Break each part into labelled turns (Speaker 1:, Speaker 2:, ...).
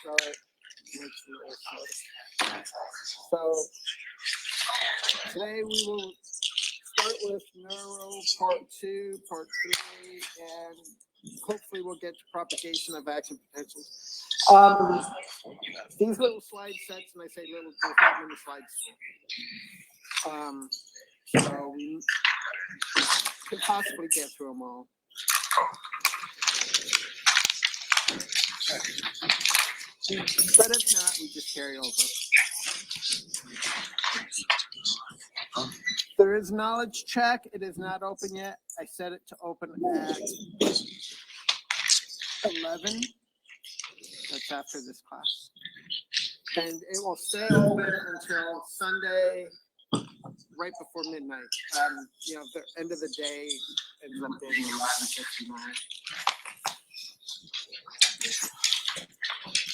Speaker 1: So it makes it a little slow. So today we will start with neuro part 2, part 3, and hopefully we'll get to propagation of action potentials. These little slide sets, and I say little, there's not many slides. So we could possibly get through them all. But if not, we just carry over. There is knowledge check. It is not open yet. I set it to open at 11. That's after this class. And it will stay open until Sunday, right before midnight. The end of the day ends up being 11:59.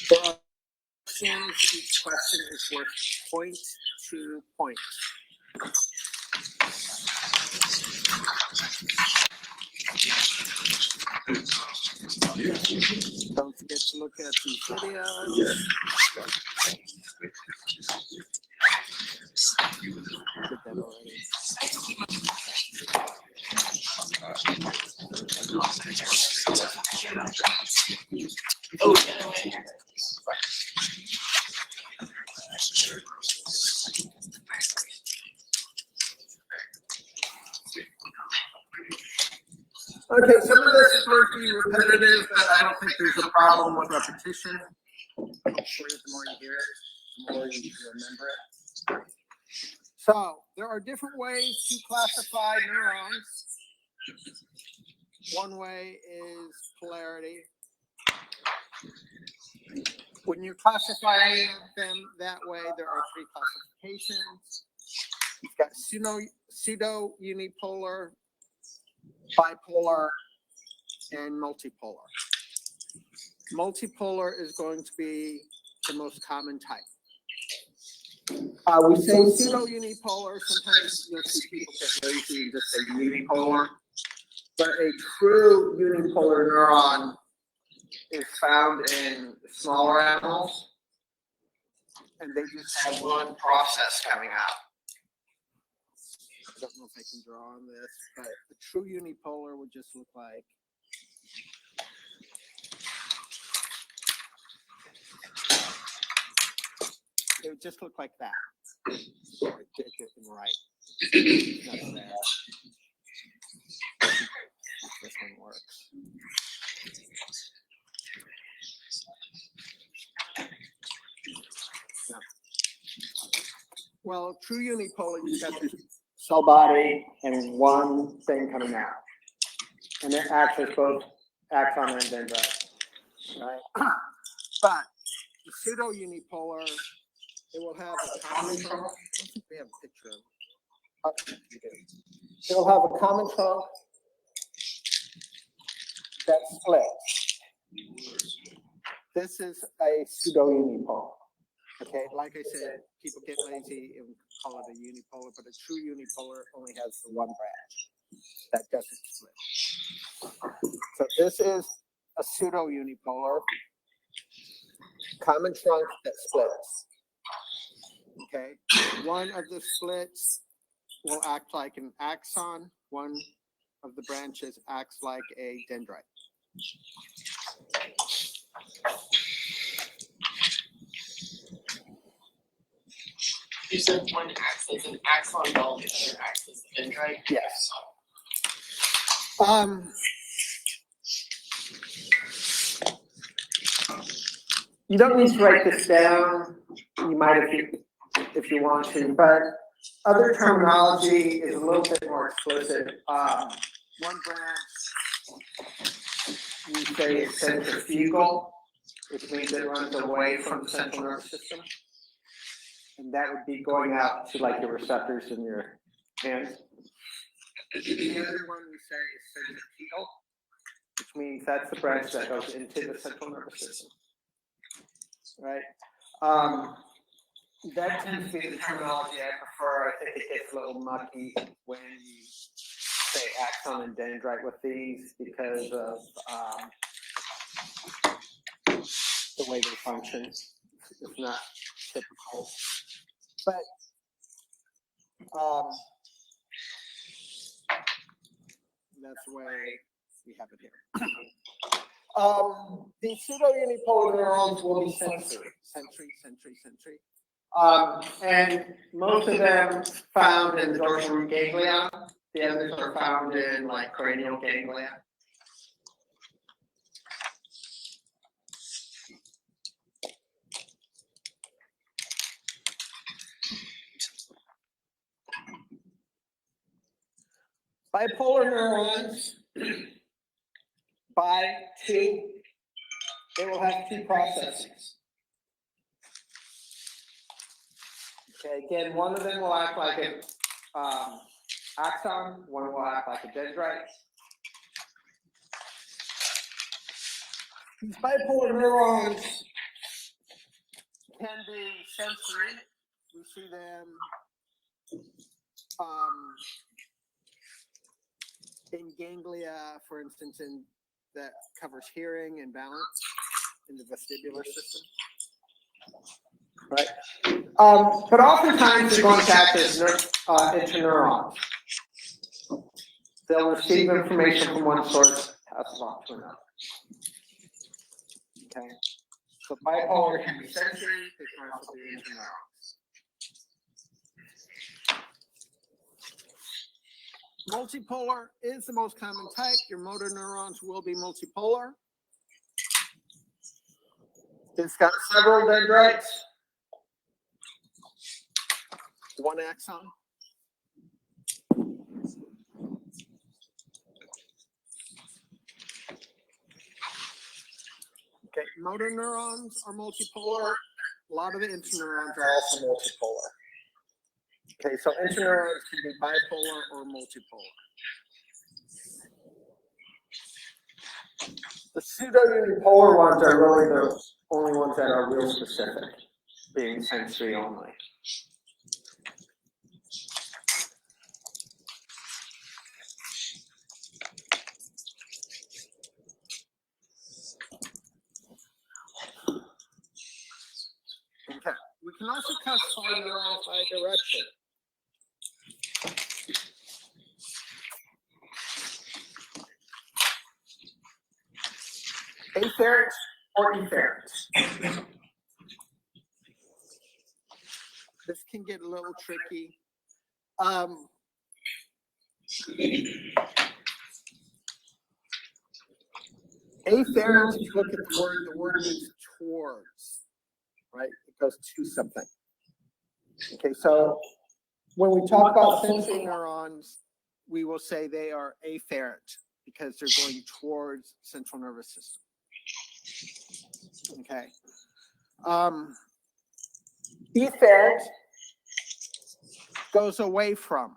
Speaker 1: There are questions. Each question is worth 0.2 points. Don't forget to look at these videos. Did that already. Oh, yeah. Okay, some of this is going to be repetitive, but I don't think there's a problem with repetition. Hopefully, the more you hear it, the more you remember it. So, there are different ways to classify neurons. One way is polarity. When you're classifying them that way, there are 3 classifications. You've got pseudo-unipolar, bipolar, and multipolar. Multipolar is going to be the most common type. We say pseudo-unipolar. Sometimes you'll see people get lazy and just say unipolar. But a true unipolar neuron is found in smaller animals, and they just have one process coming out. I don't know if I can draw on this, but the true unipolar would just look like it would just look like that. Right. That's there. This one works. No. Well, true unipolar, you've got this cell body and one thing coming out. And it acts as both axon and dendrite. Right? But the pseudo-unipolar, it will have a common trunk. I don't think we have a picture of it. It will have a common trunk that splits. This is a pseudo-unipolar. Okay, like I said, people get lazy and call it a unipolar, but a true unipolar only has the one branch that doesn't split. So this is a pseudo-unipolar, common trunk that splits. Okay, one of the splits will act like an axon. One of the branches acts like a dendrite.
Speaker 2: You said one acts as an axon while the other acts as a dendrite?
Speaker 1: Yes. You don't need to write this down. You might if you want to, but other terminology is a little bit more explicit. One branch, you say is centrifugal, which means it runs away from the central nervous system. And that would be going out to like your receptors in your hands. The other one we say is centripetal, which means that's the branch that goes into the central nervous system. Right? That tends to be the terminology I prefer. I think it gets a little mucky when you say axon and dendrite with these because of the the way they function. It's not typical. But that's the way we have it here. The pseudo-unipolar neurons will be sensory. And most of them found in the dorsal root ganglia. The others are found in like cranial ganglia. Bipolar neurons, they will have two processes. Okay, again, one of them will act like an axon, one will act like a dendrite. These bipolar neurons can be sensory. We see them in ganglia, for instance, that covers hearing and balance in the vestibular system. Right. But oftentimes they're going to act as interneurons. They'll receive information from one source, pass it on to another. Okay. So bipolar can be sensory, they can also be interneurons. Multipolar is the most common type. Your motor neurons will be multipolar. It's got several dendrites, one axon. Okay, motor neurons are multipolar. A lot of the interneurons are also multipolar. Okay, so interneurons can be bipolar or multipolar. The pseudo-unipolar ones are really the only ones that are real specific, being sensory only. Okay, we can also classify neurons by direction. Afferent or efferent. This can get a little tricky. Afferent, if you look at the word means towards, right? It goes to something. Okay, so when we talk about sensory neurons, we will say they are afferent because they're going towards central nervous system. Okay. Efferent goes away from.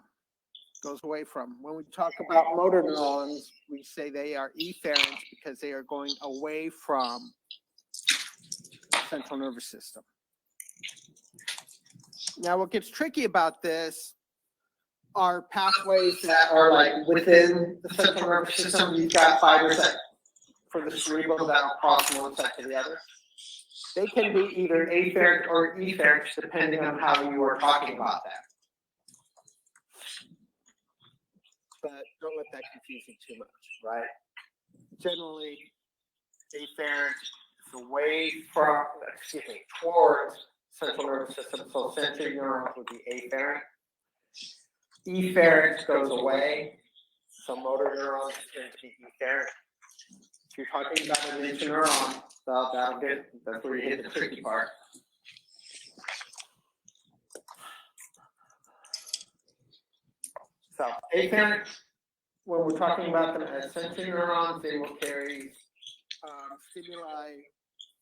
Speaker 1: When we talk about motor neurons, we say they are efferent because they are going away from central nervous system. Now, what gets tricky about this are pathways that are like within the central nervous system. You've got fibers that for the cerebral that will cross from one side to the other. They can be either afferent or efferent depending on how you are talking about that. But don't let that confuse you too much, right? Generally, afferent is away from, towards central nervous system. So sensory neurons would be afferent. Efferent goes away. So motor neurons tend to be efferent. If you're talking about an interneuron, that's where you hit the tricky part. So afferent, when we're talking about them as sensory neurons, they will carry stimuli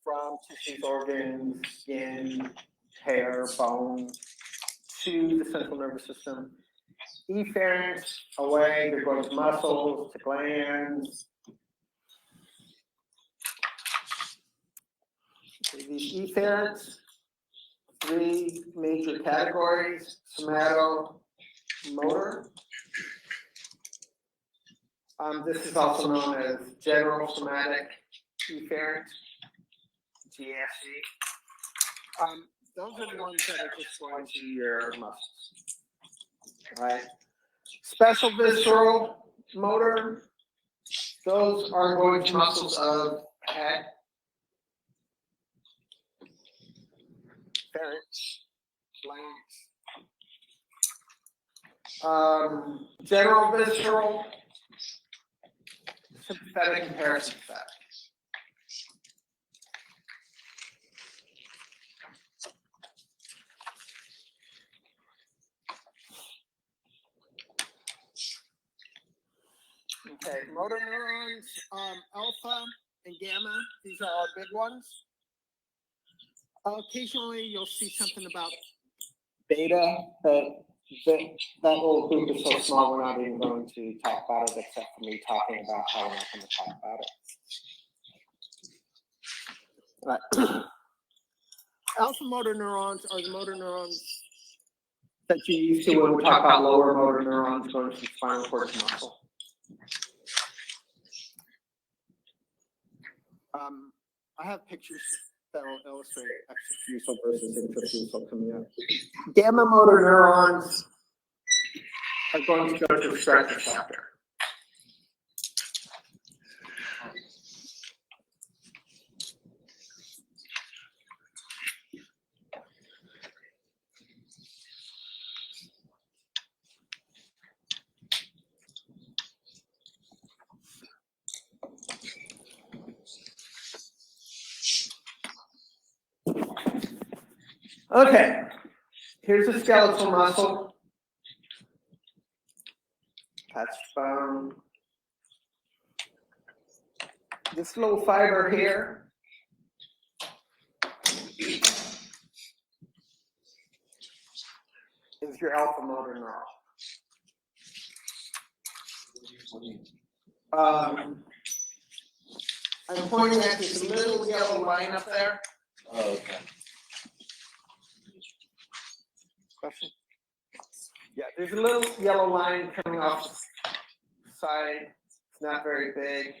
Speaker 1: from tissues, organs, skin, hair, bone to the central nervous system. Efferent, away, they're going to muscles, to glands. Okay, these efferents, three major categories: somatomotor. This is also known as general somatic efferent, GSC. Those are the ones that are just going to your muscles. Right? Special visceral motor, those are going to muscles of head, pharynx, larynx. General visceral, sympathetic and parasympathetic. Okay, motor neurons, alpha and gamma, these are our big ones. Occasionally you'll see something about beta, but that little group is so small we're not even going to talk about it except for me talking about how we're not going to talk about it. Right. Alpha motor neurons are the motor neurons that you used to when we talk about lower motor neurons going from spinal cord to muscle. I have pictures that will illustrate extrafusal versus intrafusal coming up. Gamma motor neurons are going to go to the stretch receptor. Okay, here's a skeletal muscle. That's bone. This little fiber here is your alpha motor neuron. I'm pointing at this little yellow line up there.
Speaker 3: Oh, okay.
Speaker 1: Question? Yeah, there's a little yellow line coming off the side. It's not very big,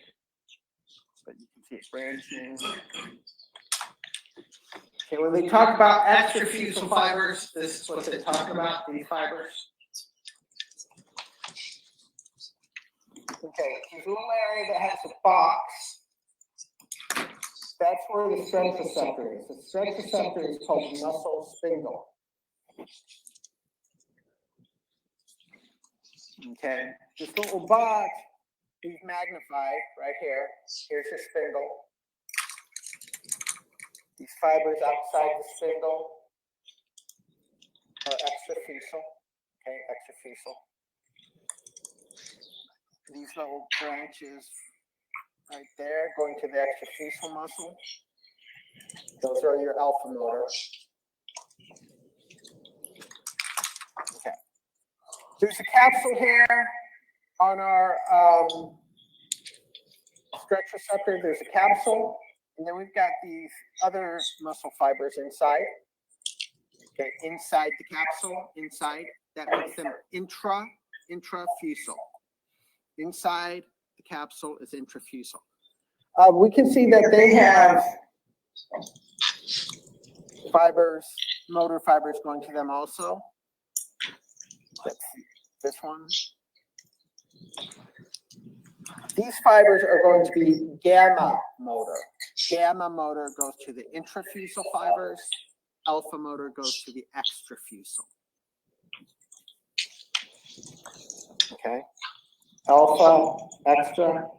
Speaker 1: but you can see it branching. Okay, when they talk about extrafusal fibers, this is what they talk about, these fibers. Okay, there's a little area that has a box. That's where the stretch receptor is. The stretch receptor is called muscle spindle. Okay, this little box is magnified right here. Here's your spindle. These fibers outside the spindle are extrafusal. Okay, extrafusal. These little branches right there going to the extrafusal muscle. Those are your alpha motors. Okay. There's a capsule here on our stretch receptor. There's a capsule, and then we've got these other muscle fibers inside. Okay, inside the capsule, inside. That makes them intrafusal. Inside the capsule is intrafusal. We can see that they have fibers, motor fibers going to them also. That's this one. These fibers are going to be gamma motor. Gamma motor goes to the intrafusal fibers. Alpha motor goes to the extrafusal. Okay. Alpha, extra,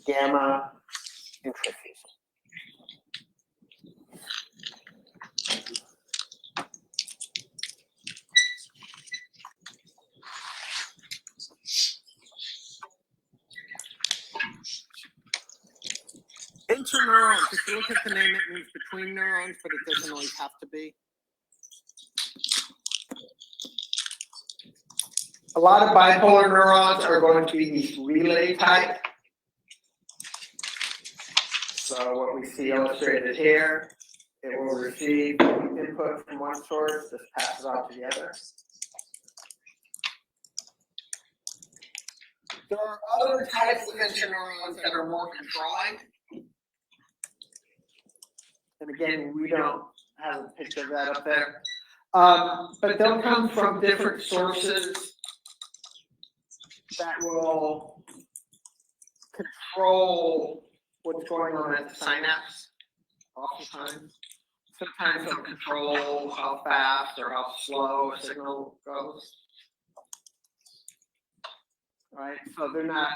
Speaker 1: gamma, intrafusal. Interneurons, if you look at the name, it means between neurons, but it doesn't always have to be. A lot of bipolar neurons are going to be these relay type. So what we see illustrated here, it will receive input from one source, just passes on to the other. There are other types of interneurons that are more controlling. And again, we don't have a picture of that up there. But they'll come from different sources that will control what's going on at the synapse, oftentimes. Sometimes they'll control how fast or how slow a signal goes. Right? So they're not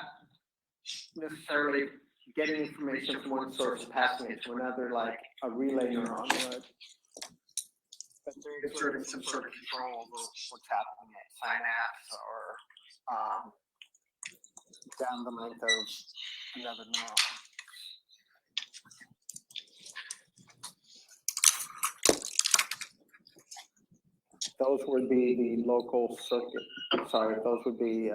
Speaker 1: necessarily getting information from one source and passing it to another like a relay neuron would. But they're exerting some sort of control over what's happening at synapse or down the length of another neuron. Those would be the local circuit. I'm sorry, those would be. I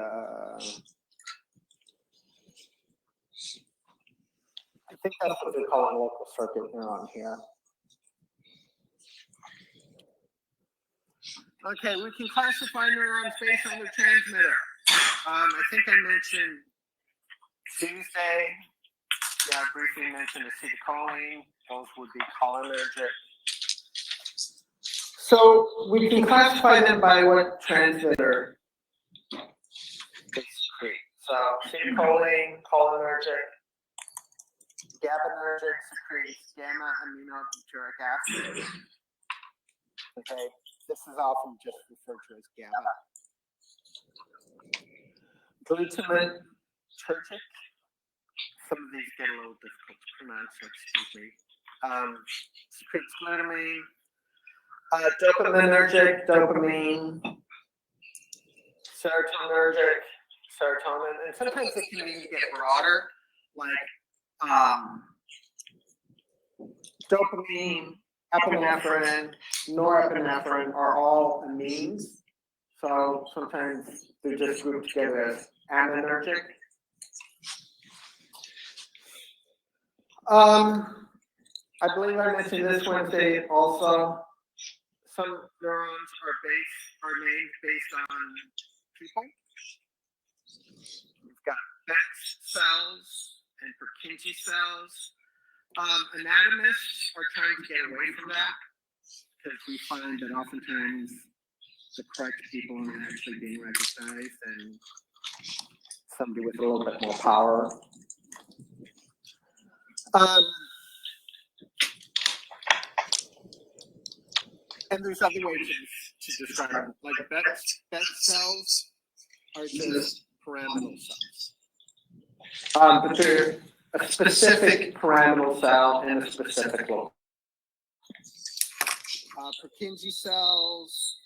Speaker 1: think that's what they call a local circuit neuron here. Okay, we can classify neurons based on the transmitter. I think I mentioned Tuesday. Yeah, I briefly mentioned acetylcholine. Those would be cholinergic. So we can classify them by what transmitter they secrete. So acetylcholine, cholinergic, GABAergic secretes gamma aminobutyric acid. Okay, this is often just referred to as GABA. Glutamatergic. Some of these get a little difficult to pronounce, so excuse me. Secretes glutamine. Dopaminergic, dopamine. Serotonergic, serotonin. And sometimes it can even get broader, like dopamine, epinephrine, norepinephrine are all amines. So sometimes they're just grouped together as aminergic. I believe I mentioned this Wednesday also. Some neurons are named based on people. We've got Betz cells and Purkinje cells. Anatomists are trying to get away from that because we find that oftentimes the correct people aren't actually being recognized, and somebody with a little bit more power. And there's other ways to describe them. Like Betz cells are just pyramidal cells. But they're a specific pyramidal cell in a specific location. Purkinje cells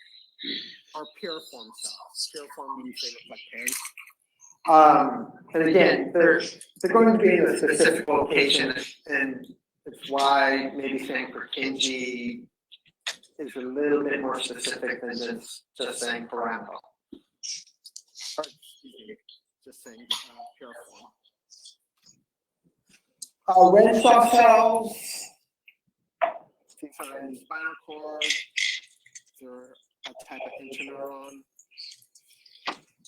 Speaker 1: are piriform cells. Piriform means they look like pears. And again, they're going to be in a specific location, and it's why maybe saying Purkinje is a little bit more specific than just saying pyramidal. Or, just saying piriform. Red cell cells, these are in the spinal cord. They're a type of interneuron.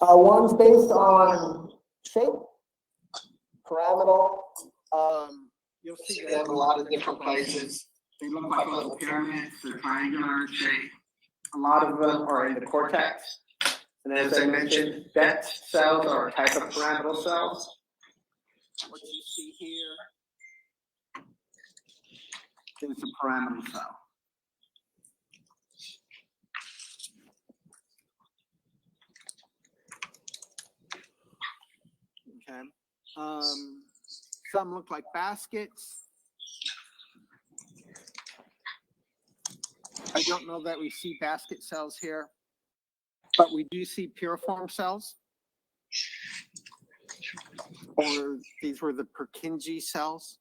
Speaker 1: One's based on shape, pyramidal. You'll see them in a lot of different places. They look like little pyramids. They're triangular in shape. A lot of them are in the cortex. And as I mentioned, Betz cells are a type of pyramidal cells. What you see here is a pyramidal cell. Okay. Some look like baskets. I don't know that we see basket cells here, but we do see piriform cells. Or these were the Purkinje cells.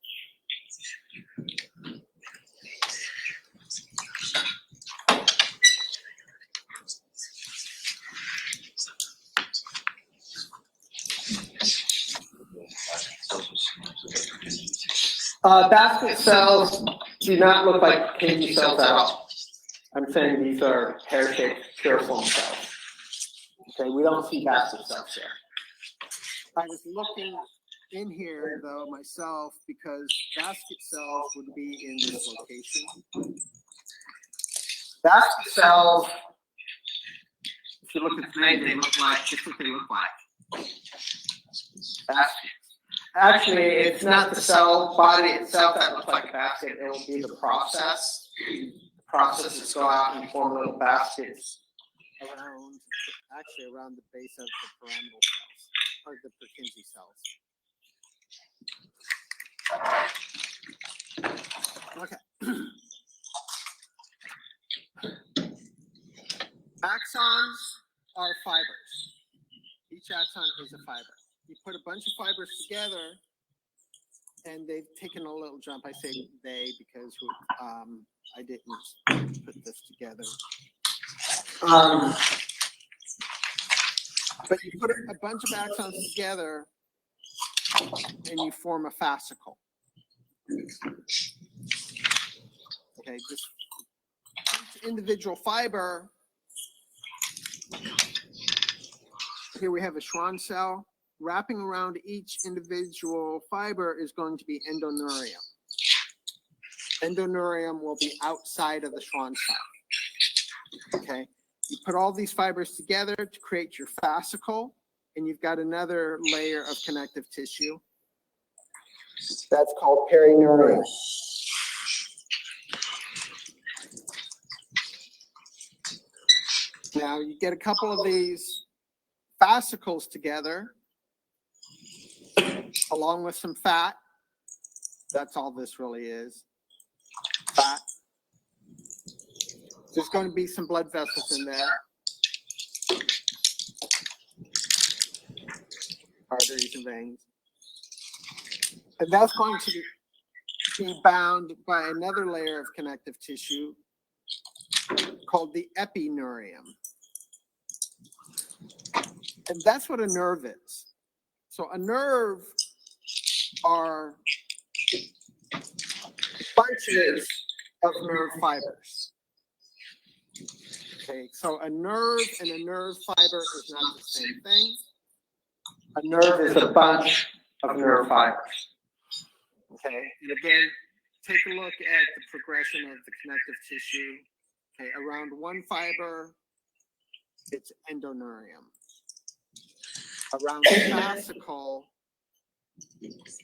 Speaker 1: Basket cells do not look like Purkinje cells at all. I'm saying these are pear-shaped piriform cells. Okay, we don't see basket cells here. I was looking in here though myself because basket cells would be in this location. Basket cells, if you look at the name, they look like, this is what they look like. Basket. Actually, it's not the cell body itself that looks like a basket. It will be the process. The processes go out and form little baskets around the base of the pyramidal cells, or the Purkinje cells. Okay. Axons are fibers. Each axon is a fiber. You put a bunch of fibers together, and they've taken a little jump. I say they because I didn't put this together. But you put a bunch of axons together, and you form a fascicle. Okay, just each individual fiber. Here we have a Schwann cell. Wrapping around each individual fiber is going to be endoneurium. Endoneurium will be outside of the Schwann cell. Okay, you put all these fibers together to create your fascicle, and you've got another layer of connective tissue. That's called perineurium. Now you get a couple of these fascicles together, along with some fat. That's all this really is. Fat. There's going to be some blood vessels in there. Arteries and veins. And that's going to be bound by another layer of connective tissue called the epineurium. And that's what a nerve is. So a nerve are bunches of nerve fibers. Okay, so a nerve and a nerve fiber is not the same thing. A nerve is a bunch of nerve fibers. Okay, and again, take a look at the progression of the connective tissue. Okay, around one fiber, it's endoneurium. Around the fascicle, it's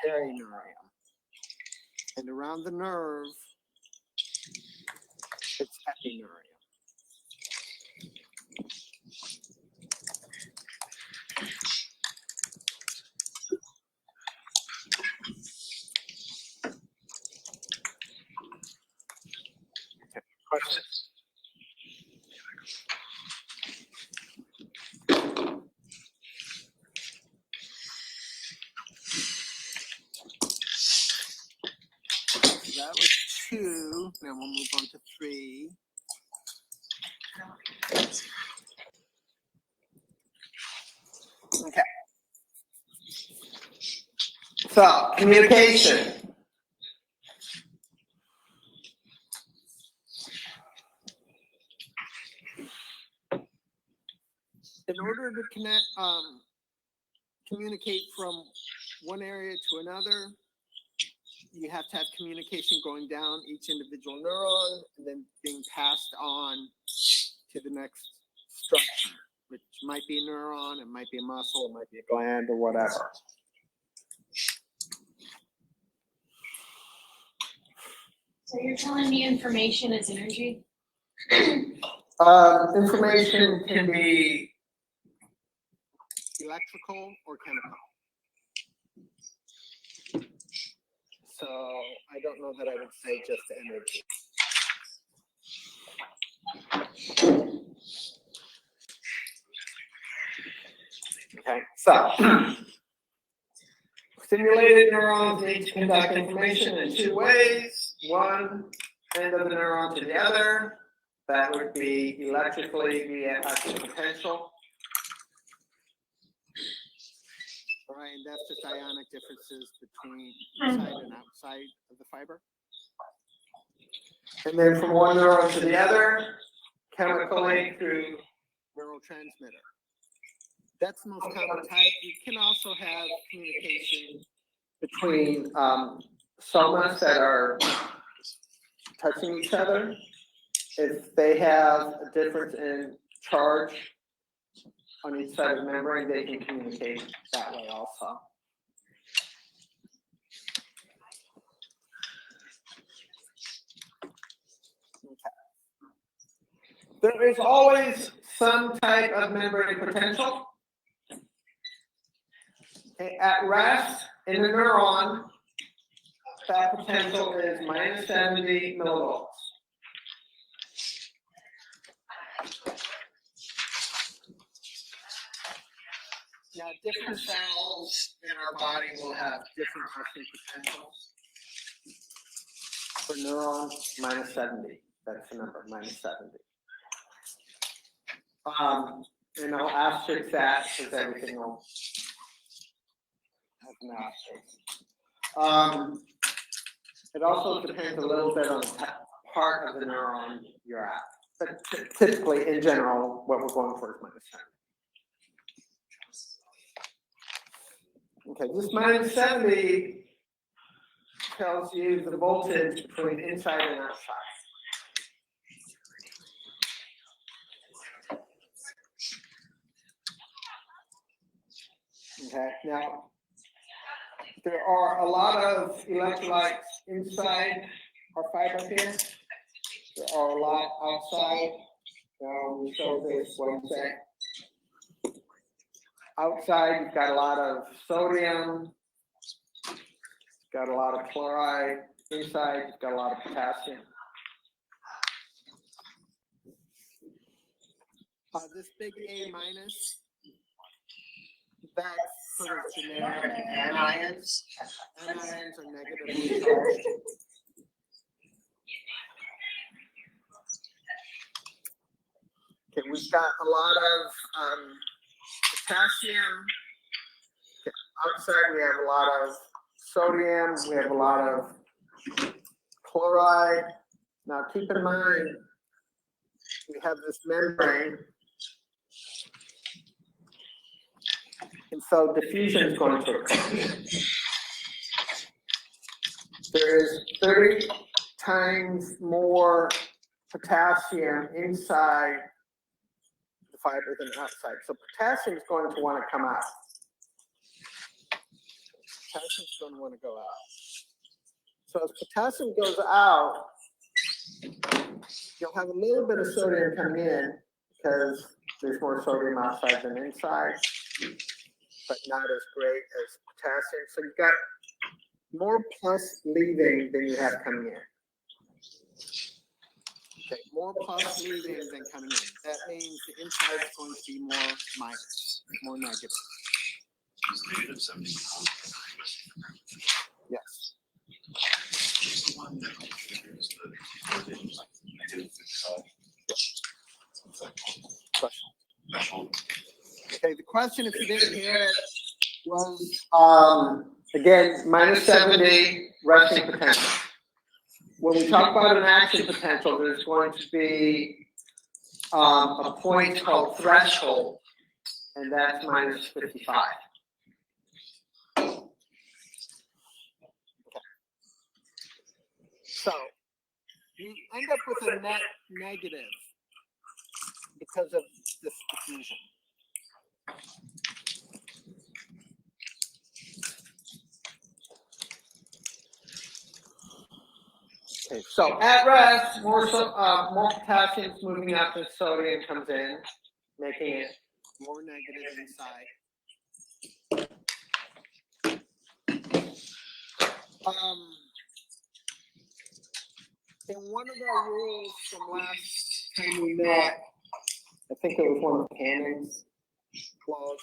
Speaker 1: perineurium. And around the nerve, it's epineurium. Okay, questions? That was 2. Now we'll move on to 3. Okay. So, communication. In order to communicate from one area to another, you have to have communication going down each individual neuron and then being passed on to the next structure, which might be a neuron, it might be a muscle, it might be a gland, or whatever.
Speaker 3: So you're telling me information is energy?
Speaker 1: Information can be electrical or chemical. So I don't know that I would say just energy. Okay, so stimulated neurons need to conduct information in 2 ways. One end of the neuron to the other. That would be electrically via active potential. All right, and that's just ionic differences between inside and outside of the fiber. And then from one neuron to the other, chemically through neurotransmitter. That's the most common type. You can also have communication between somas that are touching each other. If they have a difference in charge on each side of the membrane, they can communicate that way also. There is always some type of membrane potential. Okay, at rest in the neuron, that potential is minus 70 millivolts. Now, different cells in our body will have different resting potentials. For neurons, minus 70. That's the number, minus 70. And I'll asterisk that because everything will have an asterisk. It also depends a little bit on the part of the neuron you're at. But typically, in general, what we're going for is minus 70. Okay, this minus 70 tells you the voltage between inside and outside. Okay, now there are a lot of electrolytes inside our fiber here. There are a lot outside. We'll show this one sec. Outside, you've got a lot of sodium, you've got a lot of chloride. Inside, you've got a lot of potassium. This big A minus, that's sort of generic anions. Anions are negatively charged. Okay, we've got a lot of potassium. Okay, outside, we have a lot of sodium. We have a lot of chloride. Now, keep in mind, we have this membrane. And so diffusion is going to occur. There is 30 times more potassium inside the fiber than outside. So potassium is going to want to come out. Potassium is going to want to go out. So as potassium goes out, you'll have a little bit of sodium coming in because there's more sodium outside than inside, but not as great as potassium. So you've got more plus leaving than you have coming in. Okay, more plus leaving than coming in. That means the inside is going to be more minus, more negative. Yes. Okay, the question, if you didn't hear it, was again minus 70 resting potential. When we talk about an action potential, there's going to be a point called threshold, and that's minus 55. Okay. So you end up with a net negative because of this diffusion. Okay, so at rest, more potassium is moving out than sodium comes in, making it more negative inside. In one of our rules from last time we met, I think it was one of Hannon's laws,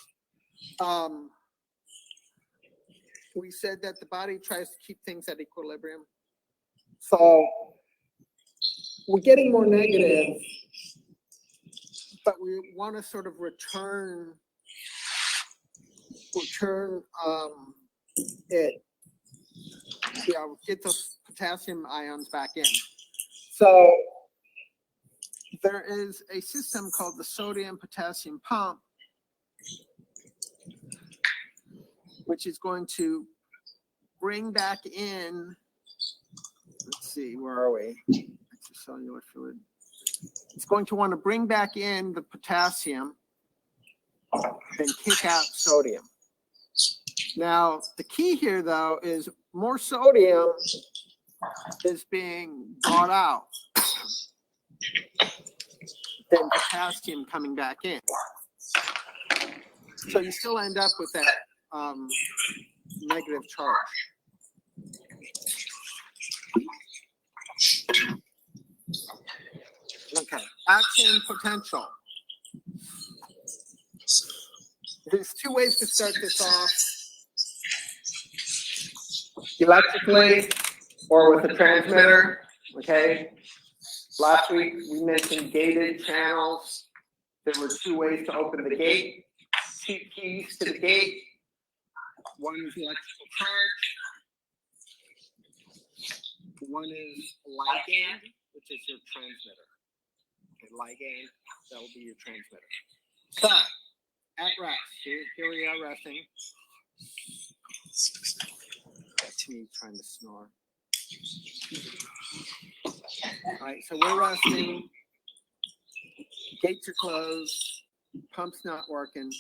Speaker 1: we said that the body tries to keep things at equilibrium. So we're getting more negative, but we want to sort of return it, get those potassium ions back in. So there is a system called the sodium potassium pump which is going to bring back in, let's see, where are we? Extracellular fluid. It's going to want to bring back in the potassium and kick out sodium. Now, the key here, though, is more sodium is being brought out than potassium coming back in. So you still end up with that negative charge. Okay, action potential. There's two ways to start this off. Electrically or with a transmitter, okay? Last week we mentioned gated channels. There were two ways to open the gate. Two keys to the gate. One is electrical charge. One is ligand, which is your transmitter. Okay, ligand, that will be your transmitter. So, at rest, here we are resting. That's me trying to snore. All right, so we're resting. Gates are closed. Pump's not working.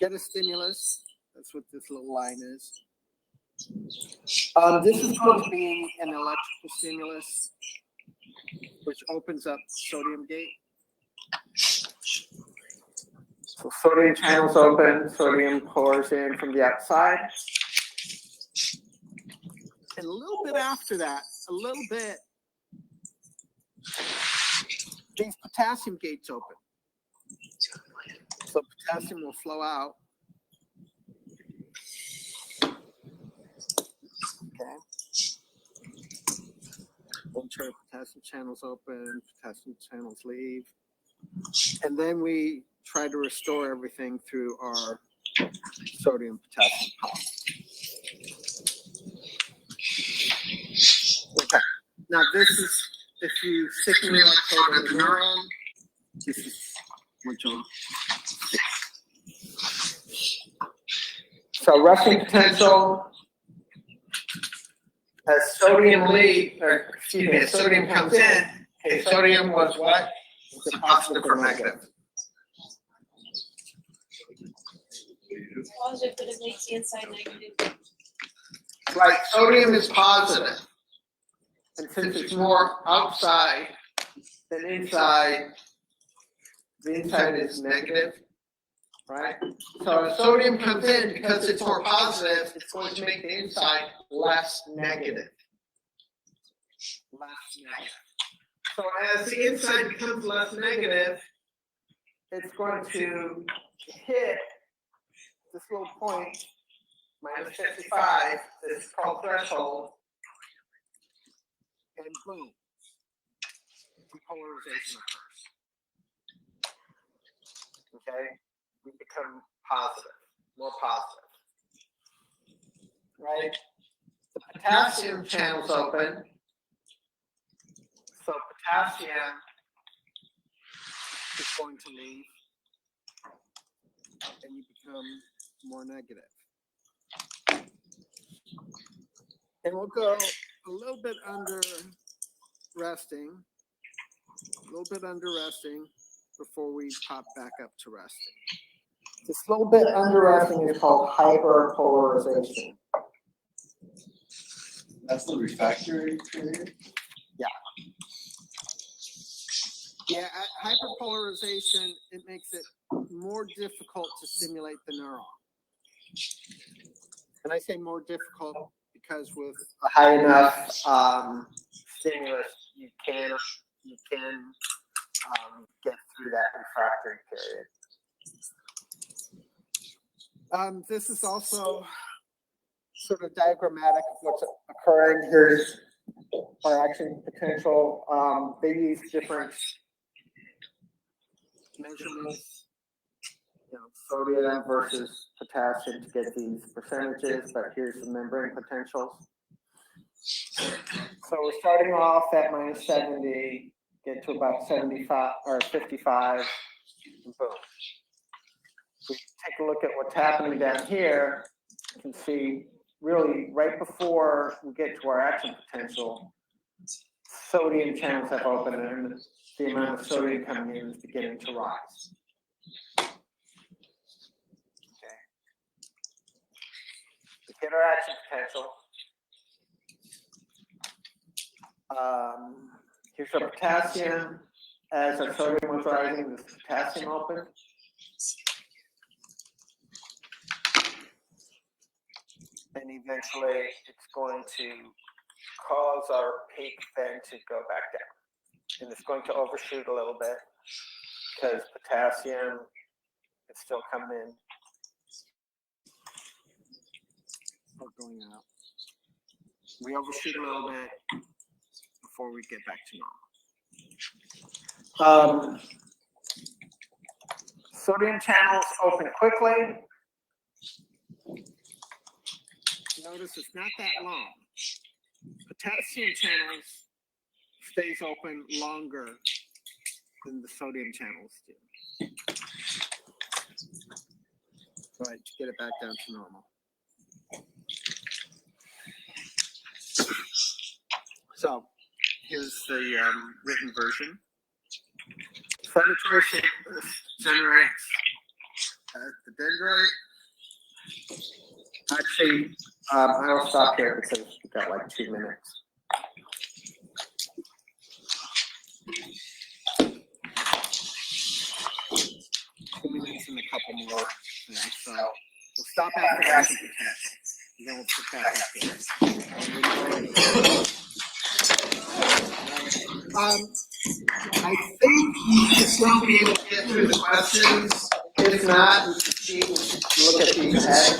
Speaker 1: Get a stimulus. That's what this little line is. This is going to be an electrical stimulus, which opens up sodium gate. So sodium channels open, sodium pours in from the outside. And a little bit after that, these potassium gates open. So potassium will flow out. Okay. Enter potassium channels open, potassium channels leave. And then we try to restore everything through our sodium potassium pump. Okay. Now this is if you stick an electrode in the neuron. This is what you'll see. So resting potential. As sodium as sodium comes in, okay, sodium was what? It's a positive or negative.
Speaker 3: It's positive, but it makes the inside negative.
Speaker 1: Right, sodium is positive. And since it's more outside than inside, the inside is negative, right? So as sodium comes in, because it's more positive, it's going to make the inside less negative. Less negative. So as the inside becomes less negative, it's going to hit this little point, minus 55, this is called threshold, and boom, depolarization occurs. Okay, we become positive, more positive, right? The potassium channels open, so potassium is going to leave, and you become more negative. And we'll go a little bit under resting, before we pop back up to resting. This little bit under resting is called hyperpolarization.
Speaker 4: That's the refractory period?
Speaker 1: Yeah. Yeah, at hyperpolarization, it makes it more difficult to stimulate the neuron. And I say more difficult because with a high enough stimulus, you can get through that refractory period. This is also sort of diagrammatic of what's occurring. Here's our action potential. They use different measurements, sodium versus potassium to get these percentages, but here's the membrane potentials. So we're starting off at minus 70, get to about 75 or 55, and boom. we take a look at what's happening down here, you can see really right before we get to our action potential, sodium channels have opened and the amount of sodium coming in is beginning to rise. Okay. We hit our action potential. Here's our potassium. As our sodium was rising, this potassium opened. And eventually it's going to cause our peak then to go back down. And it's going to overshoot a little bit because potassium is still coming in. Still going out. We overshoot a little bit before we get back to normal. Sodium channels open quickly. Notice it's not that long. Potassium channels stays open longer than the sodium channels do. All right, get it back down to normal. So here's the written version. Inflammatory generates the dendrite. Actually, I'll stop here because we've got like 2 minutes. 2 minutes and a couple more things. So we'll stop after the action potential. And then we'll put back up here. I think you should still be able to get through the questions. If not, you should see, look at these ahead.